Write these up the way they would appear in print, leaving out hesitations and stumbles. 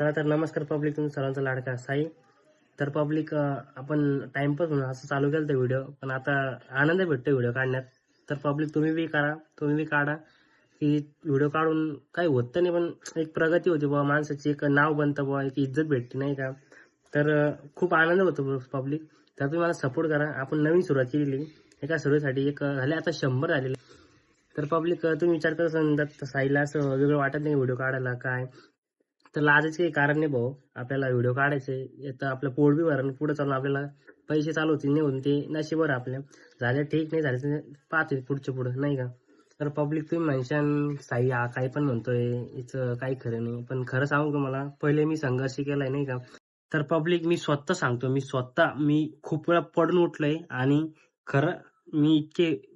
चला तर नमस्कार पब्लिक, तुमचं सर्वांचा लाडका साई. तर पब्लिक आपण टाइमपास म्हणून असं चालू केलं तर व्हिडिओ, पण आता आनंद भेटतो व्हिडिओ काढण्यात. तर पब्लिक तुम्ही बी करा, तुम्ही बी काढा, की व्हिडिओ काढून काही होत नाही, पण एक प्रगती होती बुवा, माणसाची एक नाव बनतं बुवा, एक इज्जत भेटते नाही का. तर खूप आनंद होतो पब्लिक. तर तुम्ही मला सपोर्ट करा. आपण नवीन सुरुवात केलेली एका सुरुवातीसाठी, एक झाले आता 100 झालेले. तर पब्लिक तुम्ही विचार करत असाल, दत्त साईला असं वेगळं वाटत नाही व्हिडिओ काढायला काय. तर लाजायचं काही कारण नाही भाऊ. आपल्याला व्हिडिओ काढायचे, तर आपलं पोट बी भरण, पुढे चालून आपल्याला पैसे चालू होतील नाही होऊन ते नशिबावर आपल्या. झाले ठीक, नाही झाले तर पाहते पुढच्या पुढं नाही का. तर पब्लिक तुम्ही म्हणशान साई हा काही पण म्हणतोय, हिचं काही खरं नाही. पण खरं सांगू का, मला पहिले मी संघर्ष केलाय नाही का. तर पब्लिक मी स्वतः सांगतो, मी खूप वेळा पडून उठलोय. आणि खरं मी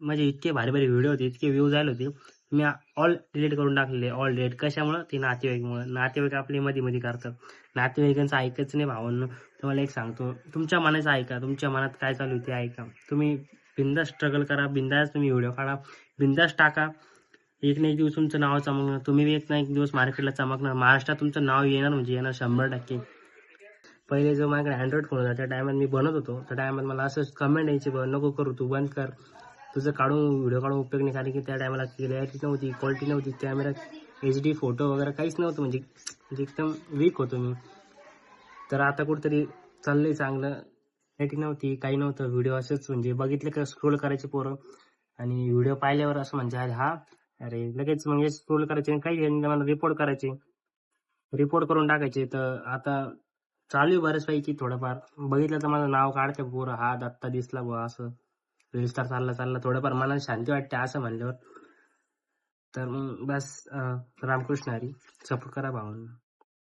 म्हणजे इतके भारी भारी व्हिडिओ होते, इतके व्ह्यूज आले होते, मी ऑल डिलीट करून टाकलेले. ऑल डिलीट कशामुळं, ते नातेवाईकमुळे. नातेवाईक आपले मध्ये मध्ये करतात, नातेवाईकांचं ऐकायचं नाही भावांनो. तुम्हाला एक सांगतो, तुमच्या मनाचं ऐका, तुमच्या मनात काय चालू आहे ते ऐका. तुम्ही बिंदास स्ट्रगल करा, बिंदास तुम्ही व्हिडिओ काढा, बिंदास टाका. एक ना एक दिवस तुमचं नाव चमकणार, तुम्ही बी एक ना एक दिवस मार्केटला चमकणार, महाराष्ट्रात तुमचं नाव येणार म्हणजे येणार 100%. पहिले जो माझ्याकडे अँड्रॉइड फोन होता, त्या टायमात मी बनत होतो, त्या टायमात मला असंच कमेंट यायची, नको करू, तू बंद कर, तुझं व्हिडिओ काढून उपयोग नाही. कारण की त्या टायमाला क्लॅरिटी नव्हती, क्वालिटी नव्हती, कॅमेरा HD फोटो वगैरे काहीच नव्हतं, म्हणजे म्हणजे एकदम वीक होतो मी. तर आता कुठेतरी चाललंय चांगलं. क्लॅरिटी नव्हती, काही नव्हतं, व्हिडिओ असंच म्हणजे बघितलं का स्क्रोल करायचे पोरं, आणि व्हिडिओ पाहिल्यावर असं म्हणजे अरे हा, अरे लगेच म्हणजे स्क्रोल करायचे आणि काही मला रिपोर्ट करायचे, रिपोर्ट करून टाकायचे. तर आता चालू आहे बऱ्याचपैकी थोडंफार. बघितलं तर माझं नाव काढते पोरं, हा दत्ता दिसला बुवा, असं रील स्टार चालला चालला, थोडंफार मनाला शांती वाटते असं म्हणल्यावर. तर मग बस रामकृष्ण हरी. सपोर्ट करा भावांनो.